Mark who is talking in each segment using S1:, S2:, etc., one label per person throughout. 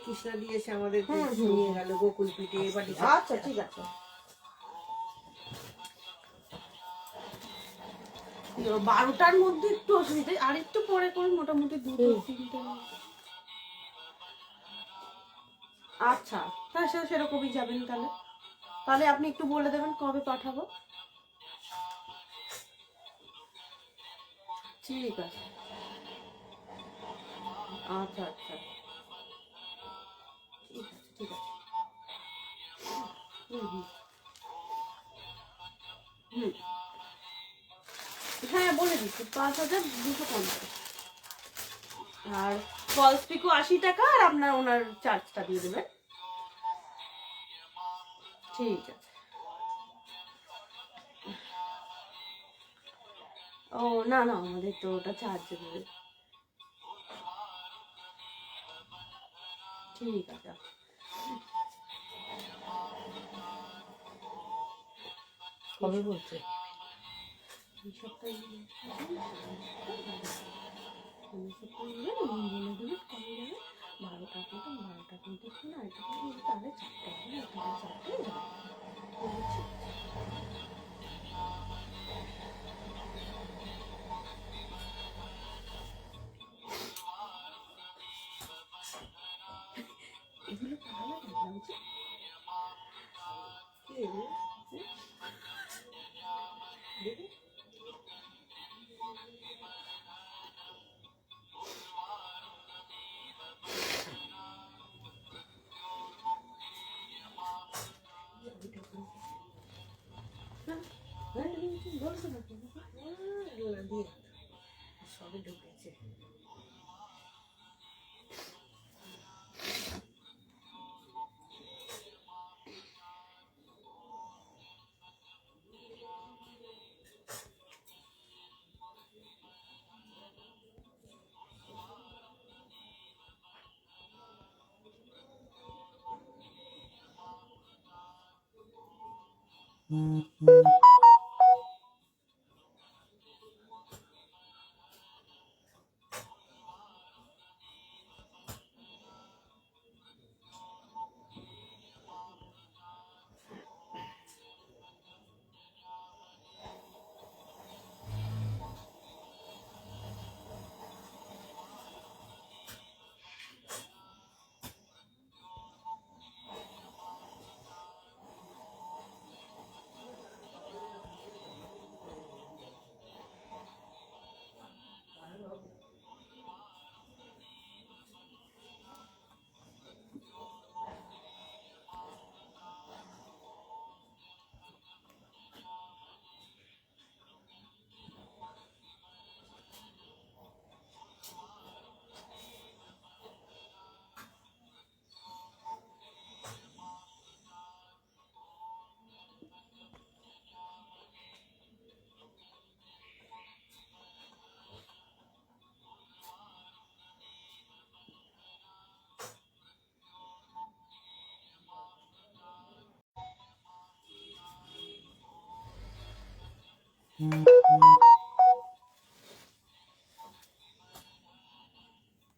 S1: কৃষ্ণা দিয়েছে আমাদের, নিয়ে গেল গোকুল পিঠে।
S2: আচ্ছা ঠিক আছে। 12টার মধ্যে একটু অসুবিধা, আর একটু পরে করে মোটামুটি 2-3টে। আচ্ছা হ্যাঁ, সেরকমই যাবেন তাহলে। তাহলে আপনি একটু বলে দেবেন কবে পাঠাবো। ঠিক আছে। আচ্ছা আচ্ছা ঠিক আছে ঠিক আছে। হ্যাঁ বলে দিচ্ছি, 5250। আর ফলস পিকো 80 টাকা, আর আপনার ওনার চার্জটা দিয়ে দেবেন। ঠিক আছে। ও না না, আমাদের তো ওটা চার্জ দেবে। ঠিক আছে।
S1: কবে বলছে?
S2: এই সপ্তাহে বলে দেবেন কবে যাবে। 12টার মতো, 12টার মধ্যে শুনে আরেকটা তাহলে 4টায়, তাহলে 4টায় যাবে। এগুলো পাওয়া যায় না বুঝি।
S1: সবে ঢুকেছে।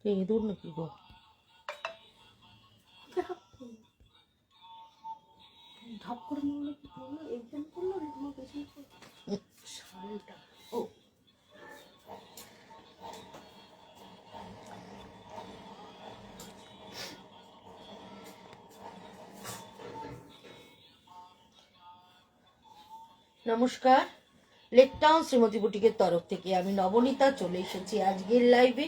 S1: ইঁদুর নাকি গো?
S2: ধাপ করে মনে কি করলো, এক্সাম করলো না তোমার পেছনে শালটা। ও
S3: নমস্কার, লেকটাউন শ্রীমতী বুটিকের তরফ থেকে আমি নবনীতা চলে এসেছি আজকের লাইভে।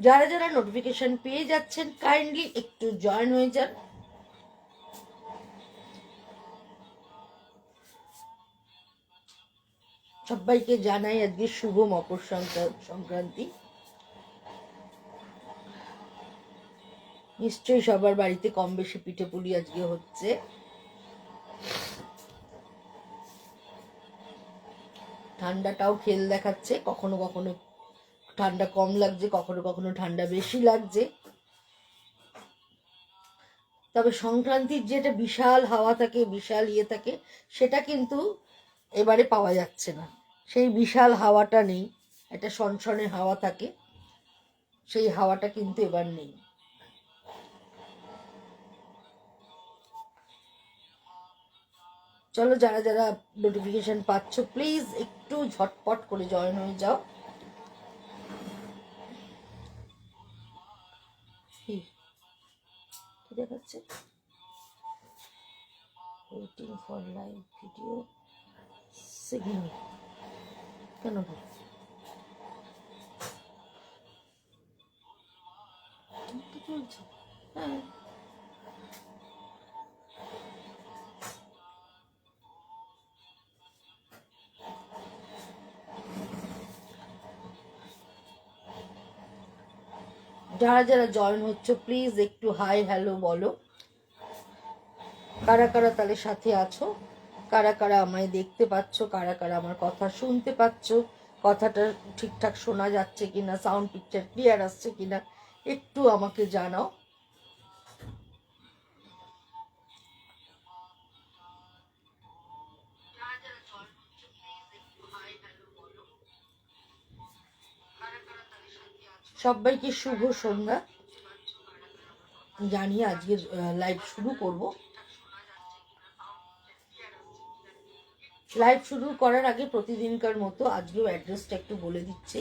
S3: যারা যারা নোটিফিকেশন পেয়ে যাচ্ছেন কাইন্ডলি একটু জয়েন হয়ে যান। সবাইকে জানাই আজকে শুভ মকর সংক্রান্তি। নিশ্চয়ই সবার বাড়িতে কম বেশি পিঠে পুলি আজকে হচ্ছে। ঠান্ডাটাও খেল দেখাচ্ছে, কখনো কখনো ঠান্ডা কম লাগছে, কখনো কখনো ঠান্ডা বেশি লাগছে। তবে সংক্রান্তির যেটা বিশাল হাওয়া থাকে, বিশাল ইয়ে থাকে, সেটা কিন্তু এবারে পাওয়া যাচ্ছে না। সেই বিশাল হাওয়াটা নেই, একটা সনসনে হাওয়া থাকে, সেই হাওয়াটা কিন্তু এবার নেই। চলো যারা যারা নোটিফিকেশন পাচ্ছ প্লিজ একটু ঝটপট করে জয়েন হয়ে যাও। কি দেখাচ্ছে? Waiting for live video signal কেন ভাই? চলছে। হ্যাঁ যারা যারা জয়েন হচ্ছ প্লিজ একটু হাই হ্যালো বলো। কারা কারা তাহলে সাথে আছো, কারা কারা আমায় দেখতে পাচ্ছ, কারা কারা আমার কথা শুনতে পাচ্ছ, কথাটা ঠিকঠাক শোনা যাচ্ছে কিনা, সাউন্ড পিকচার ক্লিয়ার আসছে কিনা একটু আমাকে জানাও। সবাইকে শুভ সন্ধ্যা জানিয়ে আজকের লাইভ শুরু করব। লাইভ শুরু করার আগে প্রতিদিনকার মতো আজকেও অ্যাড্রেসটা একটু বলে দিচ্ছি।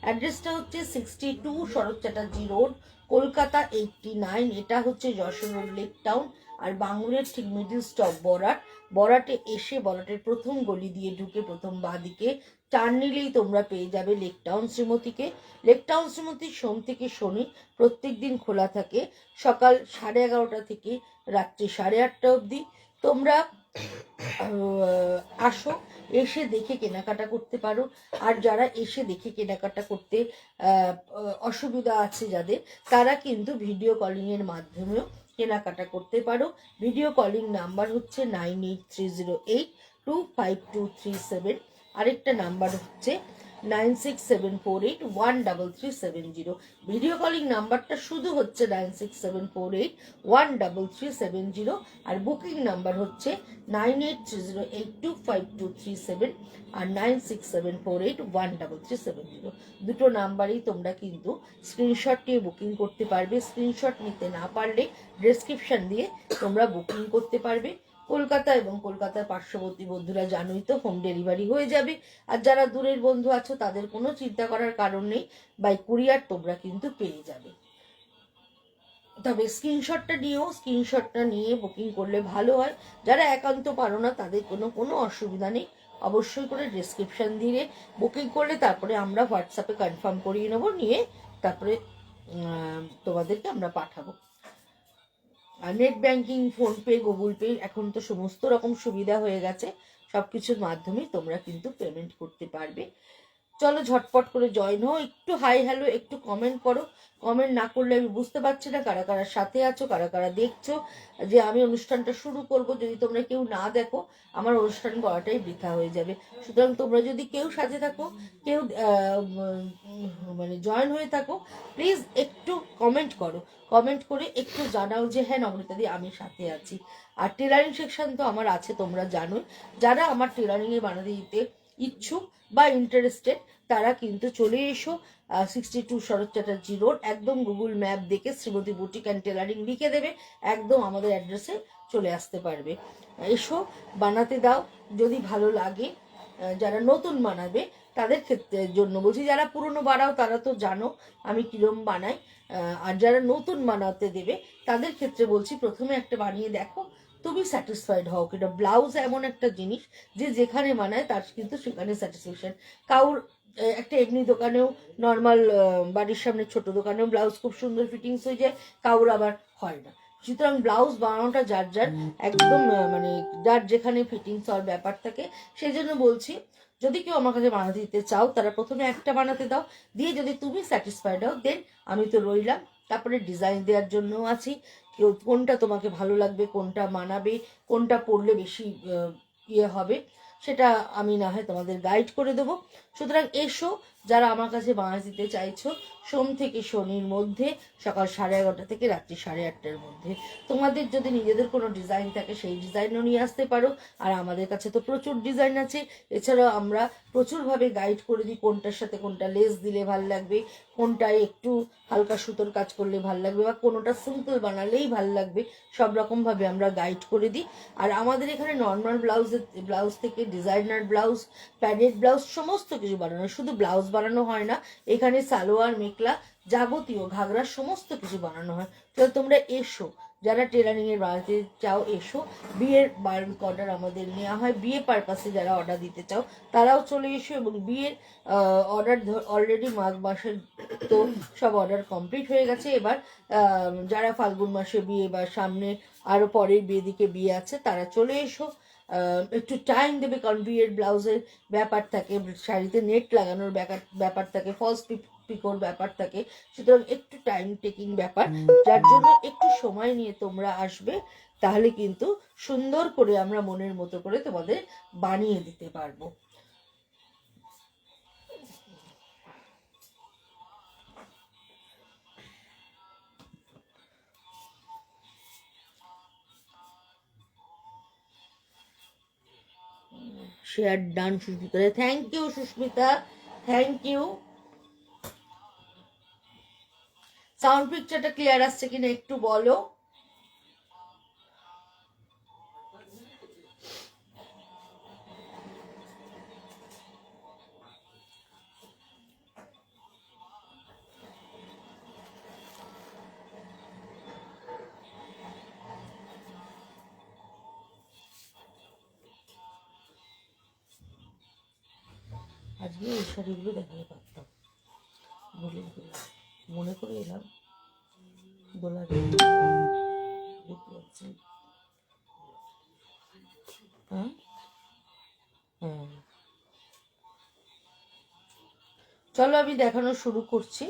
S3: অ্যাড্রেসটা হচ্ছে 62 শরৎ চ্যাটার্জি রোড, কলকাতা 89। এটা হচ্ছে যশোর রোড, লেক টাউন। আর বাঙুরের ঠিক মিডিল স্টপ বরাট। বরাটে এসে বরাটের প্রথম গলি দিয়ে ঢুকে প্রথম বাঁ দিকে টার্ন নিলেই তোমরা পেয়ে যাবে লেক টাউন শ্রীমতীকে। লেক টাউন শ্রীমতী সোম থেকে শনি প্রত্যেক দিন খোলা থাকে, সকাল 11:30 থেকে রাত্রি 8:30 অবধি। তোমরা আসো, এসে দেখে কেনাকাটা করতে পারো। আর যারা এসে দেখে কেনাকাটা করতে অসুবিধা আছে যাদের, তারা কিন্তু ভিডিও কলিংয়ের মাধ্যমেও কেনাকাটা করতে পারো। ভিডিও কলিং নাম্বার হচ্ছে 9830825237। আরেকটা নাম্বার হচ্ছে 9674813370। ভিডিও কলিং নাম্বারটা শুধু হচ্ছে 9674813370। আর বুকিং নাম্বার হচ্ছে 9830825237 আর 9674813370। দুটো নাম্বারেই তোমরা কিন্তু স্ক্রিনশট নিয়ে বুকিং করতে পারবে। স্ক্রিনশট নিতে না পারলে ডেসক্রিপশন দিয়ে তোমরা বুকিং করতে পারবে। কলকাতা এবং কলকাতার পার্শ্ববর্তী বন্ধুরা জানোই তো হোম ডেলিভারি হয়ে যাবে। আর যারা দূরের বন্ধু আছো তাদের কোনো চিন্তা করার কারণ নেই, বাই কুরিয়ার তোমরা কিন্তু পেয়ে যাবে। তবে স্ক্রিনশটটা নিয়ে বুকিং করলে ভালো হয়। যারা একান্ত পারো না তাদের কোনো অসুবিধা নেই, অবশ্যই করে ডেসক্রিপশন দিয়ে বুকিং করলে তারপরে আমরা হোয়াটসঅ্যাপে কনফার্ম করিয়ে নেবো, নিয়ে তারপরে তোমাদেরকে আমরা পাঠাবো। আর net banking, PhonePe, Google Pay এখন তো সমস্ত রকম সুবিধা হয়ে গেছে, সব কিছুর মাধ্যমেই তোমরা কিন্তু পেমেন্ট করতে পারবে। চলো ঝটপট করে জয়েন হও, একটু হাই হ্যালো একটু কমেন্ট করো। কমেন্ট না করলে আমি বুঝতে পারছি না কারা কারা সাথে আছো, কারা কারা দেখছো যে আমি অনুষ্ঠানটা শুরু করব। যদি তোমরা কেউ না দেখো আমার অনুষ্ঠান করাটাই বৃথা হয়ে যাবে। সুতরাং তোমরা যদি কেউ সাথে থাকো, কেউ মানে জয়েন হয়ে থাকো, প্লিজ একটু কমেন্ট করো। কমেন্ট করে একটু জানাও যে হ্যাঁ নবনীতাদি আমি সাথে আছি। আর টেলারিং সেকশন তো আমার আছে তোমরা জানোই। যারা আমার টেলারিংয়ে বানাতে দিতে ইচ্ছুক বা ইন্টারেস্টেড তারা কিন্তু চলে এসো 62 শরৎ চ্যাটার্জি রোড। একদম গুগল ম্যাপ দেখে শ্রীমতী বুটিক অ্যান্ড টেলারিং লিখে দেবে, একদম আমাদের অ্যাড্রেসে চলে আসতে পারবে। এসো, বানাতে দাও, যদি ভালো লাগে। যারা নতুন বানাবে তাদের ক্ষেত্রে জন্য বলছি, যারা পুরনো বানাও তারা তো জানো আমি কিরম বানাই। আর যারা নতুন বানাতে দেবে তাদের ক্ষেত্রে বলছি প্রথমে একটা বানিয়ে দেখো, তুমি স্যাটিসফাইড হও কিনা। ব্লাউজ এমন একটা জিনিস যে যেখানে বানায় তার কিন্তু সেখানে স্যাটিসফ্যাকশন। কাউর একটা এমনি দোকানেও, নর্মাল বাড়ির সামনে ছোট দোকানেও ব্লাউজ খুব সুন্দর ফিটিংস হয়ে যায়, কাউর আবার হয় না। সুতরাং ব্লাউজ বানানোটা যার যার একদম মানে যার যেখানে ফিটিংস হওয়ার ব্যাপার থাকে। সেই জন্য বলছি যদি কেউ আমার কাছে বানাতে দিতে চাও তারা প্রথমে একটা বানাতে দাও, দিয়ে যদি তুমি স্যাটিসফাইড হও দেন আমি তো রইলাম। তারপরে ডিজাইন দেওয়ার জন্য আছি, কেউ কোনটা তোমাকে ভালো লাগবে, কোনটা মানাবে, কোনটা পরলে বেশি ইয়ে হবে সেটা আমি না হয় তোমাদের গাইড করে দেবো। সুতরাং এসো, যারা আমার কাছে বাঁশ দিতে চাইছো, সোম থেকে শনির মধ্যে সকাল 11:30 থেকে রাত্রি 8:30টার মধ্যে। তোমাদের যদি নিজেদের কোনো ডিজাইন থাকে সেই ডিজাইনও নিয়ে আসতে পারো, আর আমাদের কাছে তো প্রচুর ডিজাইন আছে। এছাড়াও আমরা প্রচুরভাবে গাইড করে দিই কোনটার সাথে কোনটা লেস দিলে ভাল লাগবে, কোনটায় একটু হালকা সুতোর কাজ করলে ভাল লাগবে, বা কোনোটা সিম্পল বানালেই ভাল লাগবে, সব রকমভাবে আমরা গাইড করে দিই। আর আমাদের এখানে নর্মাল ব্লাউজ থেকে ডিজাইনার ব্লাউজ, প্যাডেড ব্লাউজ সমস্ত কিছু বানানো, শুধু ব্লাউজ বানানো হয় না, এখানে সালোয়ার, মেখলা, যাবতীয় ঘাগরা সমস্ত কিছু বানানো হয়। তাহলে তোমরা এসো, যারা টেলারিং এর বানাতে চাও এসো। বিয়ের বাল্ক অর্ডার আমাদের নেওয়া হয়, বিয়ে পারপাসে যারা অর্ডার দিতে চাও তারাও চলে এসো। এবং বিয়ের অর্ডার অলরেডি মাঘ মাসের তো সব অর্ডার কমপ্লিট হয়ে গেছে। এবার যারা ফাল্গুন মাসে বিয়ে বা সামনে আরো পরের বিয়ে দিকে বিয়ে আছে তারা চলে এসো। একটু টাইম দেবে, কারণ বিয়ের ব্লাউজের ব্যাপার থাকে, শাড়িতে নেট লাগানোর ব্যাপার থাকে, ফলস পিকোর ব্যাপার থাকে, সুতরাং একটু টাইম টেকিং ব্যাপার, যার জন্য একটু সময় নিয়ে তোমরা আসবে, তাহলে কিন্তু সুন্দর করে আমরা মনের মতো করে তোমাদের বানিয়ে দিতে পারবো। Share done Susmita, thank you Susmita, thank you. Sound পিকচারটা ক্লিয়ার আসছে কিনা একটু বলো। আজকে এই শাড়িগুলো দেখাতে পারতাম, বলে মনে করে এলাম দোলা দেখতে পাচ্ছি। হ্যাঁ হ্যাঁ, চলো আমি দেখানো শুরু করছি।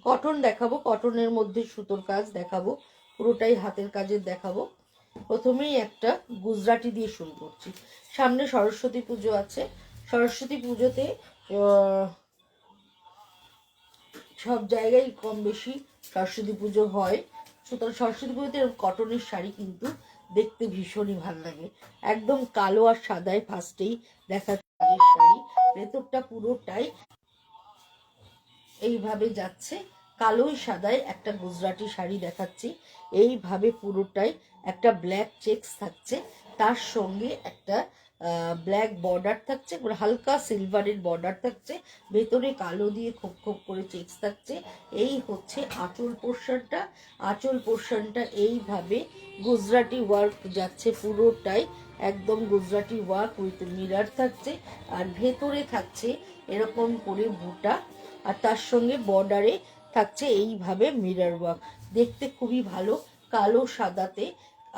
S3: কটন দেখাবো, কটনের মধ্যে সুতোর কাজ দেখাবো, পুরোটাই হাতের কাজের দেখাবো। প্রথমেই একটা গুজরাটি দিয়ে শুরু করছি। সামনে সরস্বতী পুজো আছে, সরস্বতী পুজোতে সব জায়গায় কম বেশি সরস্বতী পুজো হয়, সুতরাং সরস্বতী পুজোতে কটনের শাড়ি কিন্তু দেখতে ভীষণই ভালো লাগে। একদম কালো আর সাদায় ফার্স্টেই দেখা শাড়ি, ভেতরটা পুরোটাই এইভাবে যাচ্ছে, কালোই সাদায় একটা গুজরাটি শাড়ি দেখাচ্ছি। এইভাবে পুরোটাই একটা ব্ল্যাক চেকস থাকছে, তার সঙ্গে একটা ব্ল্যাক বর্ডার থাকছে, হালকা সিলভারের বর্ডার থাকছে, ভেতরে কালো দিয়ে খোপ খোপ করে চেকস থাকছে। এই হচ্ছে আঁচল পোর্শনটা। আঁচল পোর্শনটা এইভাবে গুজরাটি ওয়ার্ক যাচ্ছে, পুরোটাই একদম গুজরাটি ওয়ার্ক উইথ মিরার থাকছে, আর ভেতরে থাকছে এরকম করে বুটা, আর তার সঙ্গে বর্ডারে থাকছে এইভাবে মিরর ওয়ার্ক, দেখতে খুবই ভালো, কালো সাদাতে।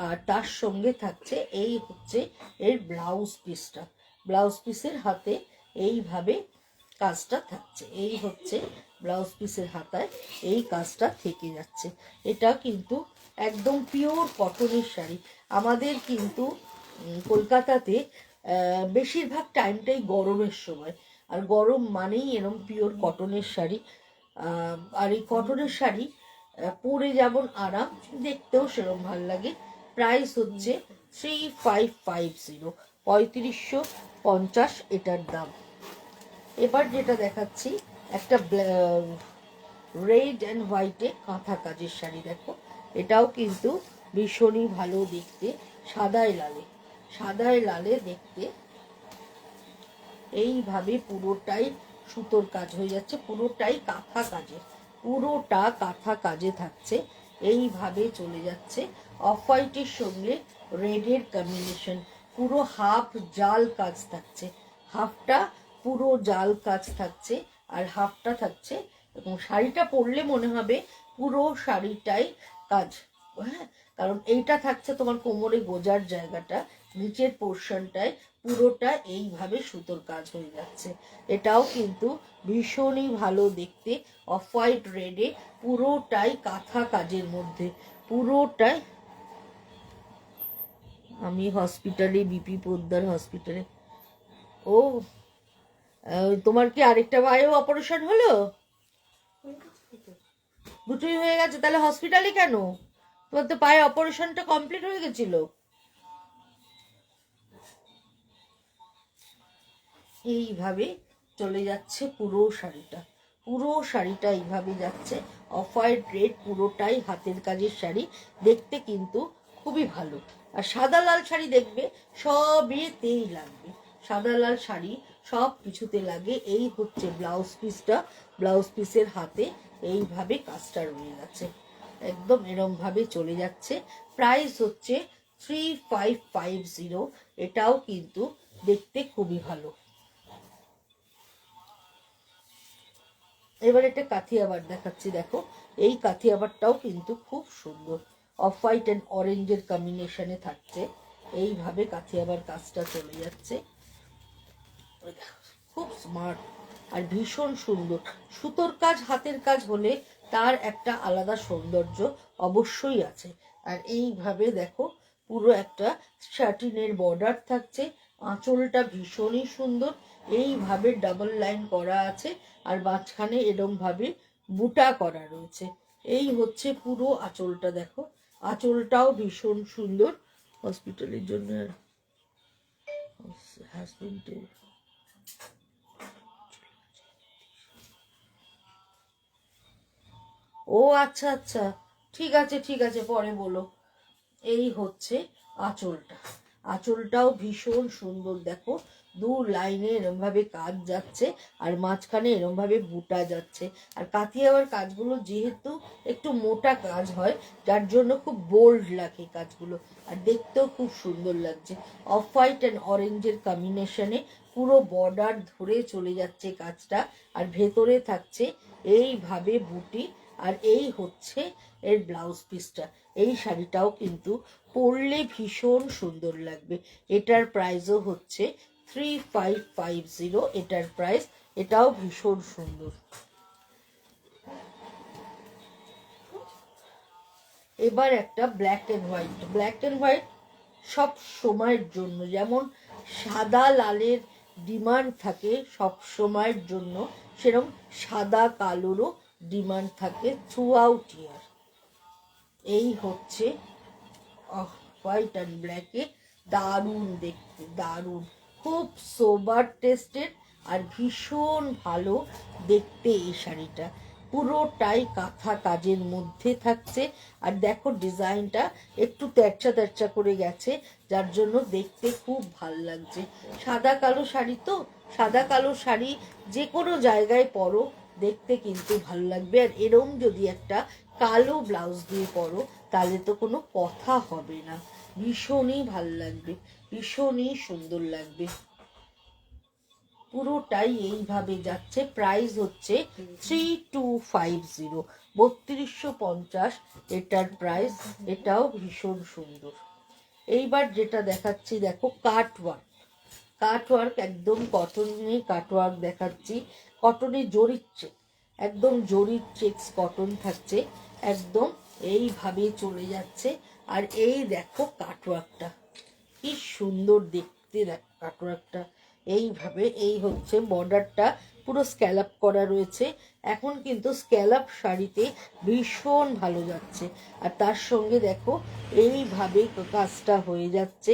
S3: আর তার সঙ্গে থাকছে এই হচ্ছে এর ব্লাউজ পিসটা, ব্লাউজ পিসের হাতে এইভাবে কাজটা থাকছে, এই হচ্ছে ব্লাউজ পিসের হাতায় এই কাজটা থেকে যাচ্ছে। এটা কিন্তু একদম পিওর কটনের শাড়ি। আমাদের কিন্তু কলকাতাতে বেশিরভাগ টাইমটাই গরমের সময়, আর গরম মানেই এরম পিওর কটনের শাড়ি। আর এই কটনের শাড়ি পরে যেমন আরাম, দেখতেও সেরকম ভালো লাগে। প্রাইস হচ্ছে 3550, 3550 এটার দাম। এবার যেটা দেখাচ্ছি একটা রেড অ্যান্ড হোয়াইটে কাঁথা কাজের শাড়ি, দেখো এটাও কিন্তু ভীষণই ভালো দেখতে, সাদায় লালে, সাদায় লালে দেখতে। এইভাবে পুরোটাই সুতোর কাজ হয়ে যাচ্ছে, পুরোটাই কাঁথা কাজে, পুরোটা কাঁথা কাজে থাকছে, এইভাবে চলে যাচ্ছে। অফ হোয়াইটের সঙ্গে রেডের কম্বিনেশন, পুরো হাফ জাল কাজ থাকছে, হাফটা পুরো জাল কাজ থাকছে, আর হাফটা থাকছে, এবং শাড়িটা পরলে মনে হবে পুরো শাড়িটাই কাজ। হ্যাঁ, কারণ এইটা থাকছে তোমার কোমরে গোজার জায়গাটা, নিচের পোর্শনটায় পুরোটা এইভাবে সুতোর কাজ হয়ে যাচ্ছে। এটাও কিন্তু ভীষণই ভালো দেখতে, অফ হোয়াইট রেডে পুরোটাই কাঁথা কাজের মধ্যে, পুরোটাই। আমি হসপিটালে, বিপি পোদ্দার হসপিটালে, ও তোমার কি আরেকটা পায়েও অপারেশন হলো? দুটোই হয়ে গেছে, তাহলে হসপিটালে কেন? তোমার তো পায়ে অপারেশনটা কমপ্লিট হয়ে গেছিল। এইভাবে চলে যাচ্ছে পুরো শাড়িটা, পুরো শাড়িটা এইভাবে যাচ্ছে। অফ হোয়াইট রেড পুরোটাই হাতের কাজের শাড়ি, দেখতে কিন্তু খুবই ভালো। আর সাদা লাল শাড়ি দেখবে সবেতেই লাগবে, সাদা লাল শাড়ি সব কিছুতে লাগে। এই হচ্ছে ব্লাউজ পিসটা, ব্লাউজ পিসের হাতে এইভাবে কাজটা রয়ে গেছে, একদম এরম ভাবে চলে যাচ্ছে। প্রাইস হচ্ছে 3550। এটাও কিন্তু দেখতে খুবই ভালো। এবার একটা কাথিয়াবার দেখাচ্ছি, দেখো এই কাথিয়াবারটাও কিন্তু খুব সুন্দর, অফ হোয়াইট অ্যান্ড অরেঞ্জের কম্বিনেশনে থাকছে। এইভাবে কাথিয়াবার কাজটা চলে যাচ্ছে, খুব স্মার্ট আর ভীষণ সুন্দর। সুতোর কাজ হাতের কাজ হলে তার একটা আলাদা সৌন্দর্য অবশ্যই আছে। আর এইভাবে দেখো পুরো একটা শাটিনের বর্ডার থাকছে, আঁচলটা ভীষণই সুন্দর, এইভাবে ডাবল লাইন করা আছে আর মাঝখানে এরম ভাবে বুটা করা রয়েছে। এই হচ্ছে পুরো আঁচলটা, দেখো আঁচলটাও ভীষণ সুন্দর। হসপিটালের জন্য হাজবেন্ডের ও আচ্ছা আচ্ছা, ঠিক আছে ঠিক আছে, পরে বলো। এই হচ্ছে আঁচলটা, আঁচলটাও ভীষণ সুন্দর, দেখো দু লাইনে এরম ভাবে কাজ যাচ্ছে আর মাঝখানে এরম ভাবে বুটা যাচ্ছে। আর কাথিয়াবার কাজগুলো যেহেতু একটু মোটা কাজ হয়, যার জন্য খুব বোল্ড লাগে কাজগুলো, আর দেখতেও খুব সুন্দর লাগছে। অফ হোয়াইট অ্যান্ড অরেঞ্জের কম্বিনেশনে পুরো বর্ডার ধরে চলে যাচ্ছে কাজটা, আর ভেতরে থাকছে এইভাবে বুটি। আর এই হচ্ছে এর ব্লাউজ পিসটা। এই শাড়িটাও কিন্তু পরলে ভীষণ সুন্দর লাগবে। এটার প্রাইসও হচ্ছে 3550 এটার প্রাইস। এটাও ভীষণ সুন্দর। এবার একটা black and white, black and white সব সময়ের জন্য, যেমন সাদা লালের ডিমান্ড থাকে সব সময়ের জন্য, সেরকম সাদা কালোরও ডিমান্ড থাকে থ্রু আউট ইয়ার। এই হচ্ছে হোয়াইট অ্যান্ড ব্ল্যাকে, দারুণ দেখতে, দারুণ, খুব সোবার টেস্টেড আর ভীষণ ভালো দেখতে এই শাড়িটা। পুরোটাই কাঁথা কাজের মধ্যে থাকছে, আর দেখো ডিজাইনটা একটু তেরচা তেরচা করে গেছে, যার জন্য দেখতে খুব ভাল লাগছে। সাদা কালো শাড়ি তো, সাদা কালো শাড়ি যে কোনো জায়গায় পরো দেখতে কিন্তু ভালো লাগবে। আর এরম যদি একটা কালো ব্লাউজ দিয়ে পরো তাহলে তো কোনো কথা হবে না, ভীষণই ভাল লাগবে, ভীষণই সুন্দর লাগবে। পুরোটাই এইভাবে যাচ্ছে। প্রাইস হচ্ছে 3250, 3250 এটার প্রাইস। এটাও ভীষণ সুন্দর। এইবার যেটা দেখাচ্ছি দেখো কাটওয়ার্ক, কাটওয়ার্ক একদম কটনে কাটওয়ার্ক দেখাচ্ছি, কটনে জরির চেক, একদম জরির চেক্স কটন থাকছে, একদম এইভাবে চলে যাচ্ছে। আর এই দেখো কাটওয়ার্কটা কি সুন্দর দেখতে, দেখ কাটওয়ার্কটা এইভাবে। এই হচ্ছে বর্ডারটা পুরো স্ক্যালাপ করা রয়েছে, এখন কিন্তু স্ক্যালাপ শাড়িতে ভীষণ ভালো যাচ্ছে। আর তার সঙ্গে দেখো এইভাবে কাজটা হয়ে যাচ্ছে,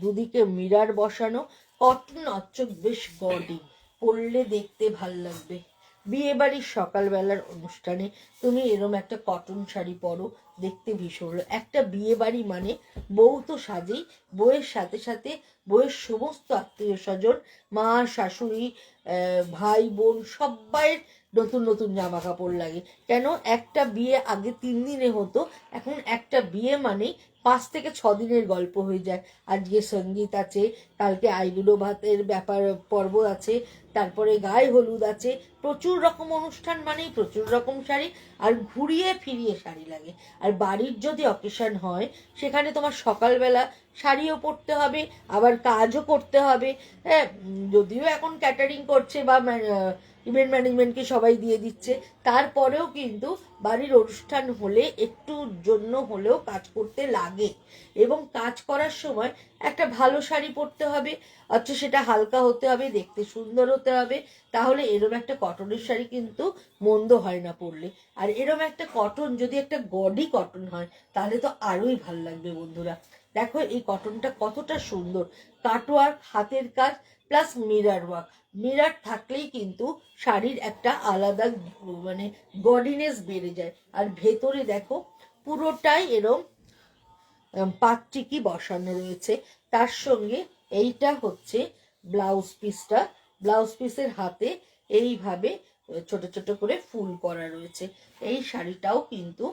S3: দুদিকে মিরার বসানো, কটন অচক বেশ গডি, পরলে দেখতে ভাল লাগবে। বিয়ে বাড়ির সকালবেলার অনুষ্ঠানে তুমি এরম একটা কটন শাড়ি পরো, দেখতে ভীষণ। একটা বিয়ে বাড়ি মানে বউ তো সাজেই, বউয়ের সাথে সাথে বউয়ের সমস্ত আত্মীয় স্বজন, মা শাশুড়ি ভাই বোন সবাই নতুন নতুন জামা কাপড় লাগে। কেন, একটা বিয়ে আগে 3 দিনে হতো, এখন একটা বিয়ে মানেই 5 থেকে 6 দিনের গল্প হয়ে যায়। আজকে সঙ্গীত আছে, কালকে আইবুড়ো ভাতের ব্যাপার পর্ব আছে, তারপরে গায়ে হলুদ আছে, প্রচুর রকম অনুষ্ঠান মানেই প্রচুর রকম শাড়ি, আর ঘুরিয়ে ফিরিয়ে শাড়ি লাগে। আর বাড়ির যদি অকেশন হয় সেখানে তোমার সকালবেলা শাড়িও পরতে হবে, আবার কাজও করতে হবে। হ্যাঁ, যদিও এখন ক্যাটারিং করছে বা ইভেন্ট ম্যানেজমেন্টকে সবাই দিয়ে দিচ্ছে, তারপরেও কিন্তু বাড়ির অনুষ্ঠান হলে একটুর জন্য হলেও কাজ করতে লাগে। এবং কাজ করার সময় একটা ভালো শাড়ি পরতে হবে, অথচ সেটা হালকা হতে হবে, দেখতে সুন্দর হতে হবে। তাহলে এরম একটা কটনের শাড়ি কিন্তু মন্দ হয় না পরলে। আর এরম একটা কটন যদি একটা গডি কটন হয় তাহলে তো আরোই ভাল লাগবে বন্ধুরা। দেখো এই কটনটা কতটা সুন্দর, কাটওয়ার্ক, হাতের কাজ প্লাস মিরার ওয়ার্ক। মিরার থাকলেই কিন্তু শাড়ির একটা আলাদা মানে গডিনেস বেড়ে যায়। আর ভেতরে দেখো পুরোটাই এরম পাটচিকি বসানো রয়েছে। তার সঙ্গে এইটা হচ্ছে ব্লাউজ পিসটা, ব্লাউজ পিসের হাতে এইভাবে ছোট ছোট করে ফুল করা রয়েছে। এই শাড়িটাও কিন্তু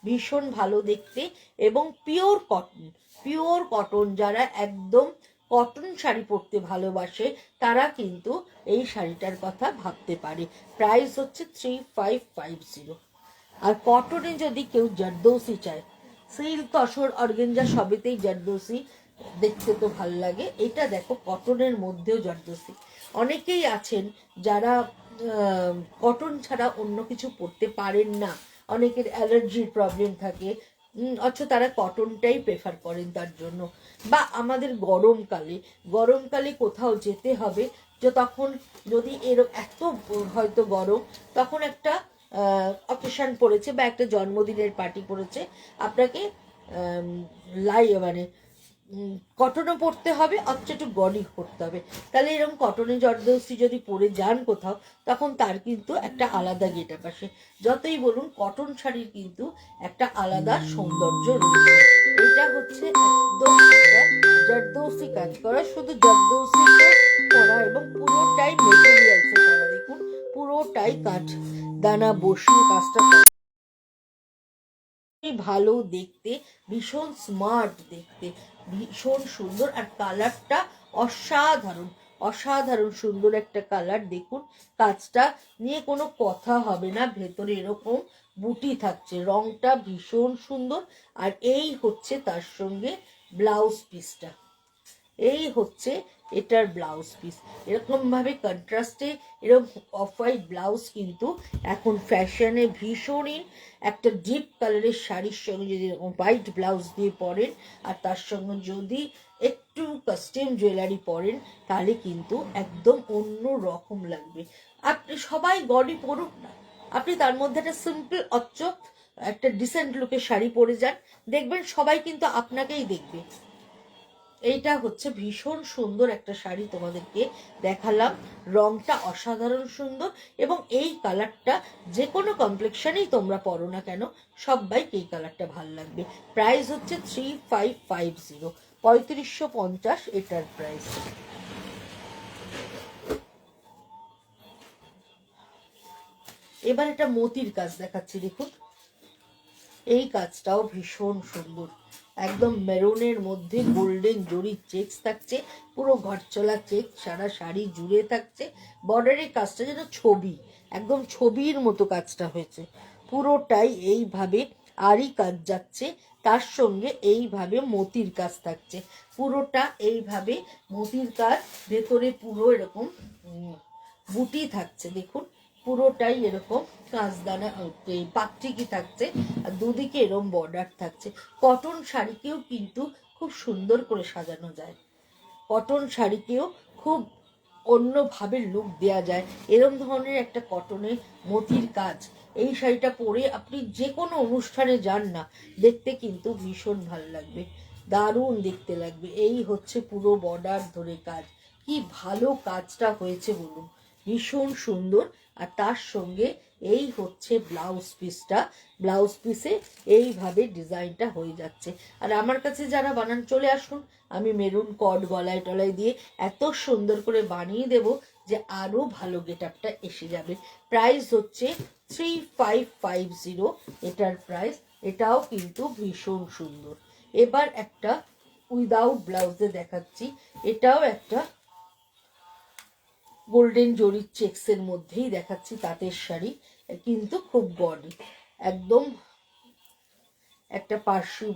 S3: ভীষণ ভালো দেখতে এবং পিওর কটন। পিওর কটন, যারা একদম কটন শাড়ি পরতে ভালোবাসে তারা কিন্তু এই শাড়িটার কথা ভাবতে পারে। প্রাইস হচ্ছে 3550। আর কটনে যদি কেউ জারদৌসি চায়, সিল্ক, তসর, অর্গেঞ্জা সবেতেই জারদৌসি দেখতে তো ভালো লাগে। এটা দেখো কটনের মধ্যেও জারদৌসি। অনেকেই আছেন যারা কটন ছাড়া অন্য কিছু পরতে পারেন না, অনেকের অ্যালার্জির প্রবলেম থাকে, অথচ তারা কটনটাই প্রেফার করেন তার জন্য। বা আমাদের গরমকালে কোথাও যেতে হবে, যে তখন যদি এত হয়তো গরম, তখন একটা অকেশন পড়েছে বা একটা জন্মদিনের পার্টি পড়েছে, আপনাকে মানে কটনও পরতে হবে, অথচ একটু গডি করতে হবে। তাহলে এরকম কটনের জর্দস্তি যদি পরে যান কোথাও, তখন তার কিন্তু একটা আলাদা গেট আপ আসে। যতই বলুন কটন শাড়ির কিন্তু একটা আলাদা সৌন্দর্য রয়েছে। এটা হচ্ছে একদম একটা জর্দস্তি কাজ করা, শুধু জর্দস্তি করা এবং পুরোটাই মেটেরিয়ালসে করা। দেখুন পুরোটাই কাঠ দানা বসিয়ে কাজটা ভালো দেখতে, ভীষণ স্মার্ট দেখতে, ভীষণ সুন্দর। আর কালারটা অসাধারণ, অসাধারণ সুন্দর একটা কালার। দেখুন কাজটা নিয়ে কোনো কথা হবে না, ভেতরে এরকম বুটি থাকছে, রংটা ভীষণ সুন্দর। আর এই হচ্ছে তার সঙ্গে ব্লাউজ পিসটা, এই হচ্ছে এটার ব্লাউজ পিস। এরকম ভাবে কন্ট্রাস্টে এরকম অফ হোয়াইট ব্লাউজ কিন্তু এখন ফ্যাশনে ভীষণই। একটা ডিপ কালারের শাড়ির সঙ্গে যদি এরকম হোয়াইট ব্লাউজ দিয়ে পরেন আর তার সঙ্গে যদি একটু কাস্টম জুয়েলারি পরেন, তাহলে কিন্তু একদম অন্য রকম লাগবে। আপনি সবাই গডি পরুক না, আপনি তার মধ্যে একটা সিম্পল অচ্চক একটা ডিসেন্ট লুকের শাড়ি পরে যান, দেখবেন সবাই কিন্তু আপনাকেই দেখবে। এইটা হচ্ছে ভীষণ সুন্দর একটা শাড়ি তোমাদেরকে দেখালাম, রংটা অসাধারণ সুন্দর এবং এই কালারটা যে কোনো কমপ্লেক্সনেই তোমরা পরো না কেন সবাইকে এই কালারটা ভালো লাগবে। প্রাইস হচ্ছে 3550, 3550 এটার প্রাইস। এবার এটা মতির কাজ দেখাচ্ছি, দেখুন এই কাজটাও ভীষণ সুন্দর, একদম মেরুনের মধ্যে গোল্ডেন জরির চেকস থাকছে, পুরো ঘরচলা চেক সারা শাড়ি জুড়ে থাকছে। বর্ডারের কাজটা যেন ছবি, একদম ছবির মতো কাজটা হয়েছে। পুরোটাই এইভাবে আরই কাজ যাচ্ছে, তার সঙ্গে এইভাবে মতির কাজ থাকছে, পুরোটা এইভাবে মতির কাজ, ভেতরে পুরো এরকম বুটি থাকছে। দেখুন পুরোটাই এরকম কাঁচদানা পাকটিকি থাকছে আর দুদিকে এরকম বর্ডার থাকছে। কটন শাড়িকেও কিন্তু খুব সুন্দর করে সাজানো যায়, কটন শাড়িকেও খুব অন্যভাবে লুক দেওয়া যায়। এরকম ধরনের একটা কটনের মতির কাজ, এই শাড়িটা পরে আপনি যে কোনো অনুষ্ঠানে যান না, দেখতে কিন্তু ভীষণ ভালো লাগবে, দারুণ দেখতে লাগবে। এই হচ্ছে পুরো বর্ডার ধরে কাজ, কি ভালো কাজটা হয়েছে বলুন, ভীষণ সুন্দর। আর তার সঙ্গে এই হচ্ছে ব্লাউজ পিসটা, ব্লাউজ পিসে এইভাবে ডিজাইনটা হয়ে যাচ্ছে। আর আমার কাছে যারা বানান চলে আসুন, আমি মেরুন কট গলায় টলায় দিয়ে এত সুন্দর করে বানিয়ে দেব যে আরো ভালো গেট আপটা এসে যাবে। প্রাইস হচ্ছে 3550 এটার প্রাইস, এটাও কিন্তু ভীষণ সুন্দর। এবার একটা উইদাউট ব্লাউজে দেখাচ্ছি, এটাও একটা গোল্ডেন জরির চেক্সের মধ্যেই দেখাচ্ছি, তাঁতের শাড়ি কিন্তু খুব বডি, একদম একটা পার্শ্ব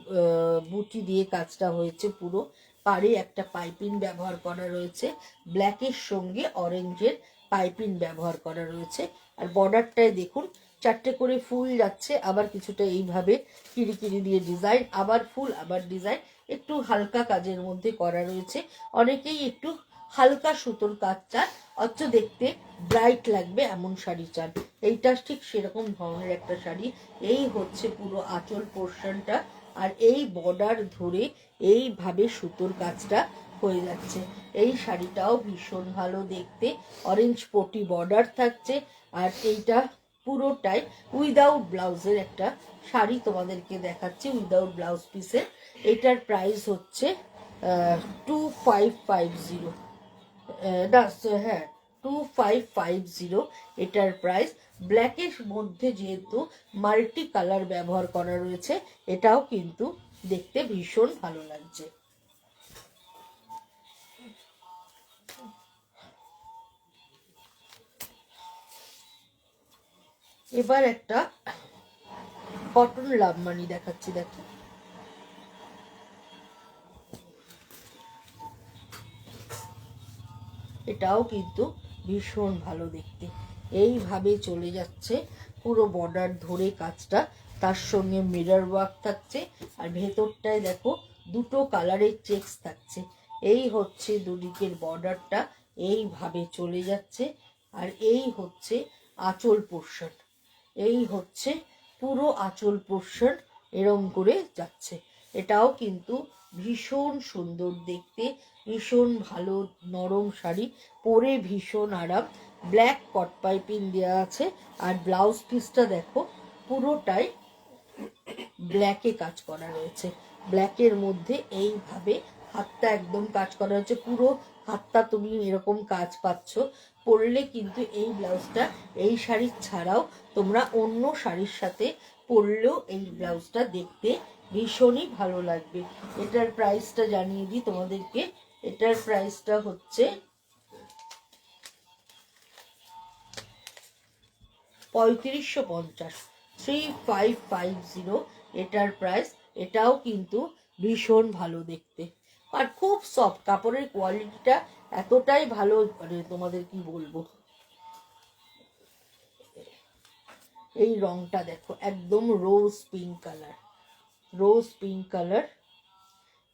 S3: বুটি দিয়ে কাজটা হয়েছে, পুরো পাড়ে একটা পাইপিং ব্যবহার করা রয়েছে, ব্ল্যাকের সঙ্গে অরেঞ্জের পাইপিং ব্যবহার করা রয়েছে। আর বর্ডারটায় দেখুন 4টে করে ফুল যাচ্ছে, আবার কিছুটা এইভাবে কিরিকিরি দিয়ে ডিজাইন, আবার ফুল, আবার ডিজাইন, একটু হালকা কাজের মধ্যে করা রয়েছে। অনেকেই একটু হালকা সুতোর কাজ চান, অথচ দেখতে ব্রাইট লাগবে এমন শাড়ি চান, এইটা ঠিক সেরকম ধরনের একটা শাড়ি। এই হচ্ছে পুরো আঁচল পোর্শনটা, আর এই বর্ডার ধরে এইভাবে সুতোর কাজটা হয়ে যাচ্ছে। এই শাড়িটাও ভীষণ ভালো দেখতে, অরেঞ্জ পটি বর্ডার থাকছে। আর এইটা পুরোটাই উইদাউট ব্লাউজের একটা শাড়ি তোমাদেরকে দেখাচ্ছি, উইদাউট ব্লাউজ পিসের। এটার প্রাইস হচ্ছে 2550, হ্যাঁ 2550 এটার প্রাইস। ব্ল্যাকের মধ্যে যেহেতু মাল্টি কালার ব্যবহার করা রয়েছে, এটাও কিন্তু দেখতে ভীষণ ভালো লাগছে। এবার একটা কটন লাভমানি দেখাচ্ছি, দেখো এটাও কিন্তু ভীষণ ভালো দেখতে। এইভাবে চলে যাচ্ছে পুরো বর্ডার ধরে কাজটা, তার সঙ্গে মিরর ওয়ার্ক থাকছে। আর ভেতরটায় দেখো দুটো কালারের চেকস থাকছে। এই হচ্ছে দুদিকের বর্ডারটা, এইভাবে চলে যাচ্ছে। আর এই হচ্ছে আঁচল পোর্শন, এই হচ্ছে পুরো আঁচল পোর্শন, এরম করে যাচ্ছে। এটাও কিন্তু ভীষণ সুন্দর দেখতে, ভীষণ ভালো নরম শাড়ি, পরে ভীষণ আরাম। ব্ল্যাক কট পাইপিং দেওয়া আছে। আর ব্লাউজ পিসটা দেখো পুরোটাই ব্ল্যাকে কাজ করা রয়েছে। ব্ল্যাকের মধ্যে এইভাবে হাতটা একদম কাজ করা হয়েছে, পুরো হাতটা তুমি এরকম কাজ পাচ্ছ। পরলে কিন্তু এই ব্লাউজটা এই শাড়ির ছাড়াও তোমরা অন্য শাড়ির সাথে পরলেও এই ব্লাউজটা দেখতে ভীষণই ভালো লাগবে। এটার প্রাইসটা জানিয়ে দিই তোমাদেরকে, এটার প্রাইসটা হচ্ছে 3550, 3550 এটার প্রাইস। এটাও কিন্তু ভীষণ ভালো দেখতে, আর খুব সফট, কাপড়ের কোয়ালিটিটা এতটাই ভালো, মানে তোমাদের কি বলবো। এই রংটা দেখো একদম রোজ পিঙ্ক কালার, রোজ পিঙ্ক কালার।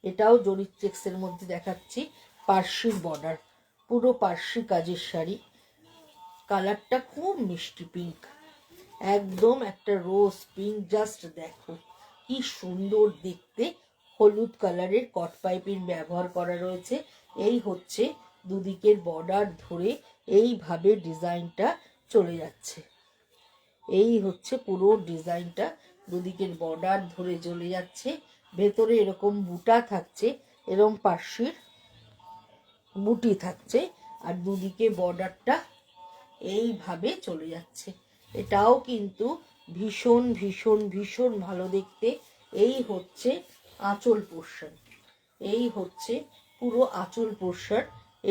S3: এটাও জরির চেক্সের মধ্যে দেখাচ্ছি, পার্সির বর্ডার, পুরো পার্সি কাজের শাড়ি। কালারটা খুব মিষ্টি পিঙ্ক, একদম একটা রোজ পিঙ্ক, জাস্ট দেখো কি সুন্দর দেখতে। হলুদ কালারের কট পাইপিং ব্যবহার করা রয়েছে। এই হচ্ছে দুদিকের বর্ডার ধরে এইভাবে ডিজাইনটা চলে যাচ্ছে। এই হচ্ছে পুরো ডিজাইনটা, দুদিকের বর্ডার ধরে চলে যাচ্ছে। ভেতরে এরকম বুটা থাকছে, এরকম পার্সির বুটি থাকছে, আর দুদিকে বর্ডারটা এইভাবে চলে যাচ্ছে। এটাও কিন্তু ভীষণ ভীষণ ভীষণ ভালো দেখতে। এই হচ্ছে আঁচল পোর্শন, এই হচ্ছে পুরো আঁচল পোর্শন,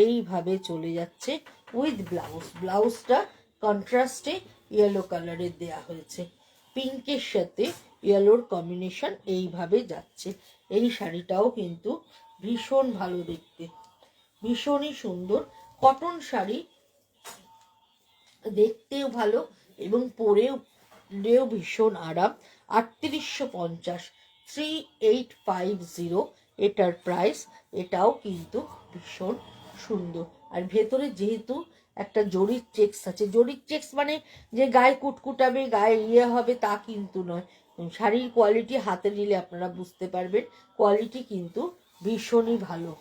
S3: এইভাবে চলে যাচ্ছে উইথ ব্লাউজ। ব্লাউজটা কন্ট্রাস্টে ইয়েলো কালারের দেয়া হয়েছে, পিঙ্কের সাথে ইয়েলোর কম্বিনেশন এইভাবে যাচ্ছে। এই শাড়িটাও কিন্তু ভীষণ ভালো দেখতে, ভীষণই সুন্দর কটন শাড়ি, দেখতেও ভালো এবং পরেও ভীষণ আরাম। 3850, 3850 এটার প্রাইস। এটাও কিন্তু ভীষণ সুন্দর। আর ভেতরে যেহেতু একটা জরির চেক্স আছে, জরির চেক্স মানে যে গায়ে কুটকুটাবে, গায়ে ইয়ে হবে তা কিন্তু নয়। শাড়ির কোয়ালিটি হাতে নিলে আপনারা বুঝতে পারবেন, কোয়ালিটি কিন্তু ভীষণই ভালো।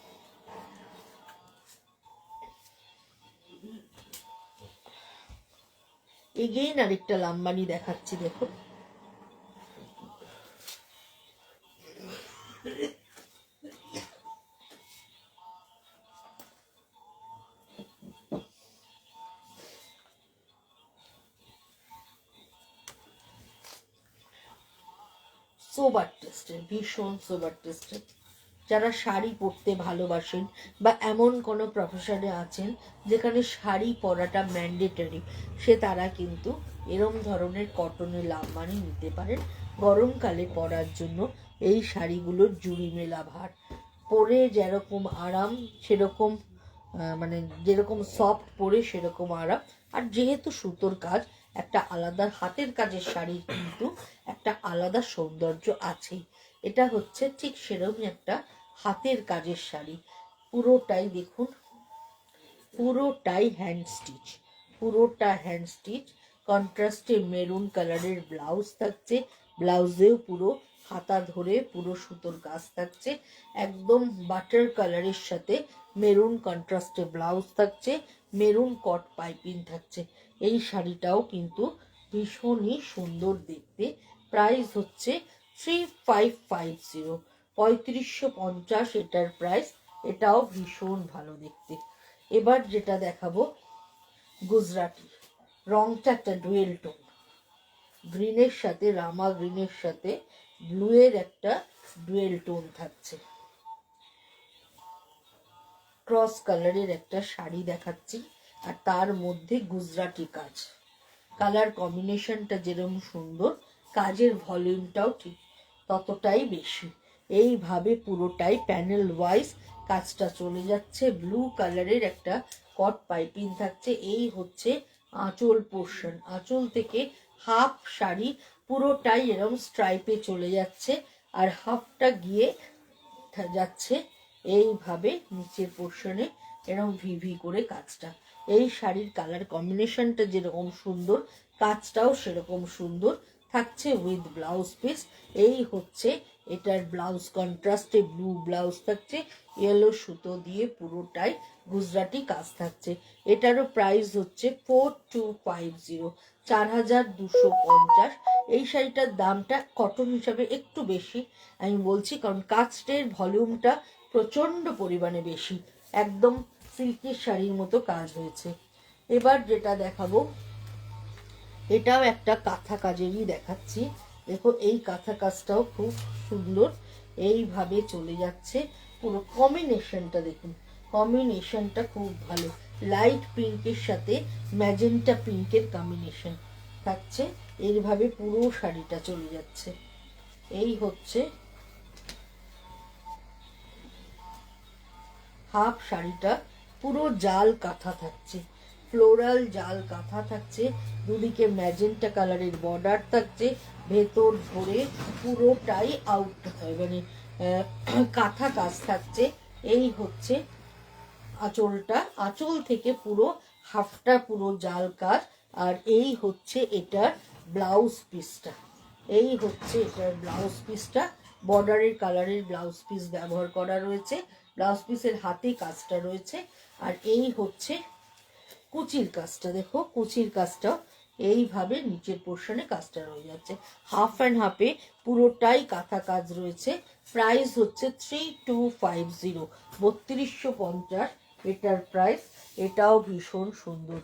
S3: এগেইন আরেকটা লাম্বানি দেখাচ্ছি, দেখো সোবার টেস্টের, ভীষণ সোবার টেস্টের। যারা শাড়ি পরতে ভালোবাসেন বা এমন কোনো প্রফেশনে আছেন যেখানে শাড়ি পরাটা ম্যান্ডেটরি, তারা কিন্তু এরম ধরনের কটনের লাম্বানি নিতে পারেন গরমকালে পরার জন্য। এই শাড়িগুলোর জুড়ি মেলা ভার, পরে যেরকম আরাম সেরকম মানে যেরকম সফট পরে সেরকম আরাম। আর যেহেতু সুতোর কাজ, একটা আলাদা হাতের কাজের শাড়ির কিন্তু একটা আলাদা সৌন্দর্য আছেই। এটা হচ্ছে ঠিক সেরকমই একটা হাতের কাজের শাড়ি। পুরোটাই দেখুন, পুরোটাই হ্যান্ড স্টিচ, পুরোটা হ্যান্ড স্টিচ। কন্ট্রাস্টে মেরুন কালারের ব্লাউজ থাকছে, ব্লাউজেও পুরো হাতা ধরে পুরো সুতোর কাজ থাকছে। একদম বাটার কালারের সাথে মেরুন কন্ট্রাস্টে ব্লাউজ থাকছে, মেরুন কট পাইপিং থাকছে। এই শাড়িটাও কিন্তু ভীষণই সুন্দর দেখতে। প্রাইস হচ্ছে 3550, 3550 এটার প্রাইস। এটাও ভীষণ ভালো দেখতে। এবার যেটা দেখাবো গুজরাটি, রংটা একটা ডুয়েল টোন, গ্রিনের সাথে রামা গ্রিনের সাথে ব্লু এর একটা ডুয়েল টোন থাকছে। ক্রস কালারের একটা শাড়ি দেখাচ্ছি, আর তার মধ্যে গুজরাটি কাজ। কালার কম্বিনেশনটা যেরকম সুন্দর, কাজের ভলিউমটাও ঠিক ততটাই বেশি। এইভাবে পুরোটাই প্যানেল ওয়াইজ কাজটা চলে যাচ্ছে। ব্লু কালারের একটা কট পাইপিং থাকছে। এই হচ্ছে আঁচল পোর্শন, আঁচল থেকে হাফ শাড়ি পুরোটাই এরকম স্ট্রাইপে চলে যাচ্ছে, আর হাফটা গিয়ে যাচ্ছে এইভাবে নিচের পোর্শনে এরকম ভিভি করে কাজটা। এই শাড়ির কালার কম্বিনেশনটা যেরকম সুন্দর, কাজটাও সেরকম সুন্দর থাকছে উইথ ব্লাউজ পিস। এই হচ্ছে এটার ব্লাউজ, কন্ট্রাস্টে ব্লু ব্লাউজ থাকছে, ইয়েলো সুতো দিয়ে পুরোটাই গুজরাটি কাজ থাকছে। এটারও প্রাইস হচ্ছে 4250, 4250। এই শাড়িটার দামটা কটন হিসাবে একটু বেশি আমি বলছি, কারণ কাজটের ভলিউমটা প্রচন্ড পরিমাণে বেশি, একদম সিল্কের শাড়ির মতো কাজ হয়েছে। এবার যেটা দেখাবো, এটাও একটা কাঁথা কাজেরই দেখাচ্ছি। দেখো এই কাঁথা কাজটাও খুব সুন্দর, এইভাবে চলে যাচ্ছে। পুরো কম্বিনেশনটা দেখুন, কম্বিনেশনটা খুব ভালো। লাইট পিঙ্কের সাথে ম্যাজেন্টা পিঙ্কের কম্বিনেশন থাকছে, এইভাবে পুরো শাড়িটা চলে যাচ্ছে। এই হচ্ছে হাফ শাড়িটা, পুরো জাল কাঁথা থাকছে, ফ্লোরাল জাল কাঁথা থাকছে, দুদিকে ম্যাজেন্টা কালারের বর্ডার থাকছে, ভেতর ধরে পুরোটাই আউট মানে কাঁথা কাজ থাকছে। এই হচ্ছে আঁচলটা, আঁচল থেকে পুরো হাফটা পুরো জাল কাজ। আর এই হচ্ছে এটার ব্লাউজ পিসটা, এই হচ্ছে এটার ব্লাউজ পিসটা। বর্ডারের কালারের ব্লাউজ পিস ব্যবহার করা রয়েছে, ব্লাউজ পিসের হাতে কাজটা রয়েছে। আর এই হচ্ছে কুচির কাজটা, দেখো কুচির কাজটাও এইভাবে নিচের পোর্শনে কাজটা রয়ে যাচ্ছে। হাফ অ্যান্ড হাফে পুরোটাই কাঁথা কাজ রয়েছে। প্রাইস হচ্ছে 3250, 3250 এটার প্রাইস। এটাও ভীষণ সুন্দর।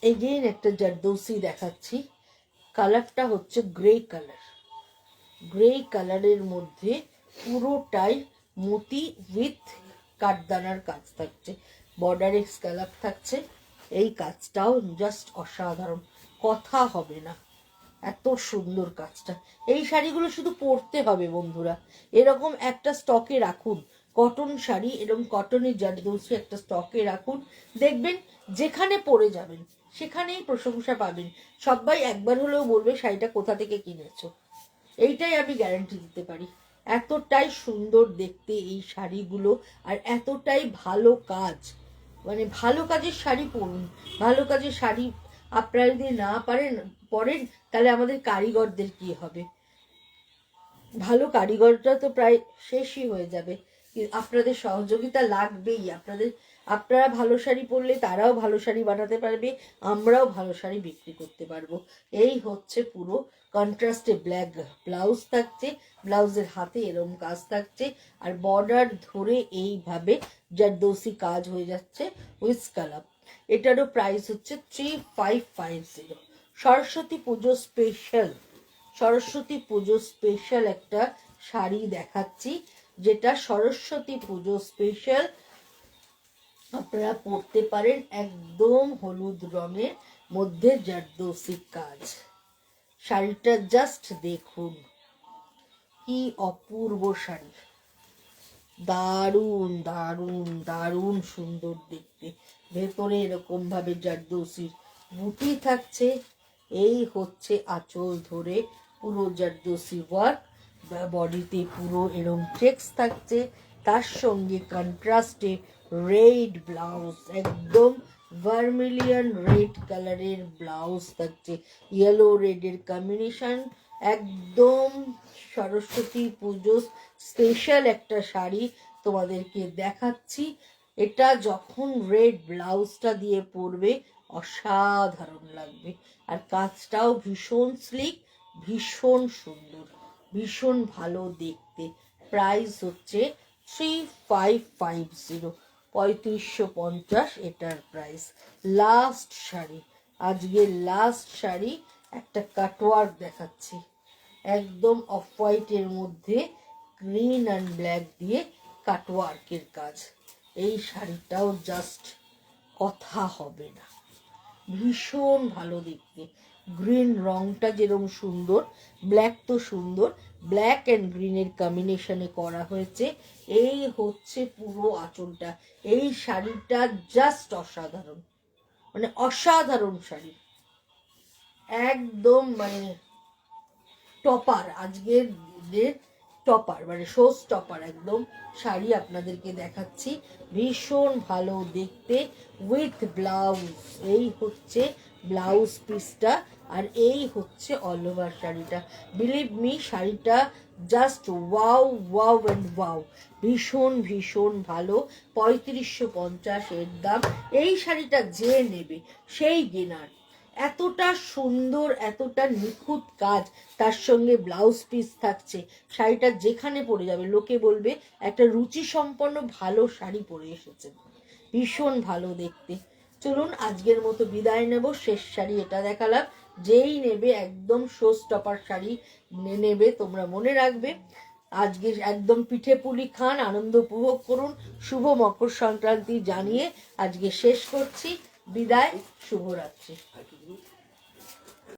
S3: এগেইন একটা জারদৌসি দেখাচ্ছি, কালারটা হচ্ছে গ্রে কালার, গ্রে কালারের মধ্যে পুরোটাই মতি উইথ কাঠদানার কাজ থাকছে, বর্ডারে স্ক্যালাপ থাকছে। এই কাজটাও জাস্ট অসাধারণ, কথা হবে না, এত সুন্দর কাজটা। এই শাড়িগুলো শুধু পরতে হবে বন্ধুরা, এরকম একটা স্টকে রাখুন, কটন শাড়ি এরকম কটনের জারদৌসি একটা স্টকে রাখুন, দেখবেন যেখানে পরে যাবেন সেখানেই প্রশংসা পাবেন। সবাই একবার হলেও বলবে শাড়িটা কোথা থেকে কিনেছো। এইটাই আমি গ্যারান্টি দিতে পারি। এতটাই সুন্দর দেখতে এই শাড়িগুলো, আর এতটাই ভালো কাজ, মানে ভালো কাজের শাড়ি পরুন। ভালো কাজের শাড়ি আপনারা যদি না পরেন তাহলে আমাদের কারিগরদের কি হবে? ভালো কারিগরটা তো প্রায় শেষই হয়ে যাবে। আপনাদের সহযোগিতা লাগবেই, আপনারা ভালো শাড়ি পরলে তারাও ভালো শাড়ি বানাতে পারবে, আমরাও ভালো শাড়ি বিক্রি করতে পারবো। এই হচ্ছে পুরো কন্ট্রাস্টে ব্ল্যাক ব্লাউজ থাকছে, ব্লাউজের হাতে এরম কাজ থাকছে, আর বর্ডার ধরে এইভাবে জারদৌসি কাজ হয়ে যাচ্ছে উইথ স্কালাপ। এটারও প্রাইস হচ্ছে 3550। সরস্বতী পুজো স্পেশাল, সরস্বতী পুজো স্পেশাল একটা শাড়ি দেখাচ্ছি, যেটা সরস্বতী পুজো স্পেশাল আপনারা পরতে পারেন। একদম হলুদ রঙের মধ্যে জারদৌসি কাজ। শাড়িটা জাস্ট দেখুন কি অপূর্ব শাড়ি, দারুণ দারুণ দারুণ সুন্দর দেখতে। ভেতরে এরকম ভাবে জারদৌসির বুটি থাকছে। এই হচ্ছে আঁচল ধরে পুরো জারদৌসি ওয়ার্ক, বডিতে পুরো এরকম চেক্স থাকছে। তার সঙ্গে কন্ট্রাস্টে রেড ব্লাউজ, একদম ভার্মিলিয়ন রেড কালারের ব্লাউজ থাকছে, ইয়েলো রেডের কম্বিনেশন। একদম সরস্বতী পুজো স্পেশাল একটা শাড়ি তোমাদেরকে দেখাচ্ছি। এটা যখন রেড ব্লাউজটা দিয়ে পরবে অসাধারণ লাগবে। আর কাজটাও ভীষণ স্লিক, ভীষণ সুন্দর, ভীষণ ভালো দেখতে। প্রাইস হচ্ছে 3550, 3550 এটার প্রাইস। লাস্ট শাড়ি, আজকের লাস্ট শাড়ি, একটা কাটওয়ার্ক দেখাচ্ছি, একদম অফ হোয়াইটের মধ্যে গ্রিন অ্যান্ড ব্ল্যাক দিয়ে কাটওয়ার্কের কাজ। এই শাড়িটাও জাস্ট কথা হবে না, ভীষণ ভালো দেখতে। গ্রিন রংটা যেরকম সুন্দর, ব্ল্যাক তো সুন্দর, ব্ল্যাক অ্যান্ড গ্রিনের কম্বিনেশনে করা হয়েছে। এই হচ্ছে পুরো আঁচলটা। এই শাড়িটা জাস্ট অসাধারণ, মানে অসাধারণ শাড়ি, একদম মানে টপার, আজকের দিনের টপার, মানে শো স্টপার একদম শাড়ি আপনাদেরকে দেখাচ্ছি। ভীষণ ভালো দেখতে উইথ ব্লাউজ। এই হচ্ছে ব্লাউজ পিসটা, আর এই হচ্ছে অল ওভার শাড়িটা। বিলিভ মি, শাড়িটা just wow wow and wow, ভীষণ ভীষণ ভালো। 3550 এর দাম। এই শাড়িটা যে নেবে সেই গেনার। এতটা সুন্দর, এতটা নিখুঁত কাজ, তার সঙ্গে ব্লাউজ পিস থাকছে। শাড়িটা যেখানে পরে যাবে লোকে বলবে একটা রুচি সম্পন্ন ভালো শাড়ি পরে এসেছেন, ভীষণ ভালো দেখতে। চলুন আজকের মতো বিদায় নেব। শেষ শাড়ি এটা দেখালাম, যেই নেবে একদম শো স্টপার শাড়ি নেবে। তোমরা মনে রাখবে, আজকে একদম পিঠে পুলি খান, আনন্দ উপভোগ করুন। শুভ মকর সংক্রান্তি জানিয়ে আজকে শেষ করছি। বিদায়, শুভরাত্রি।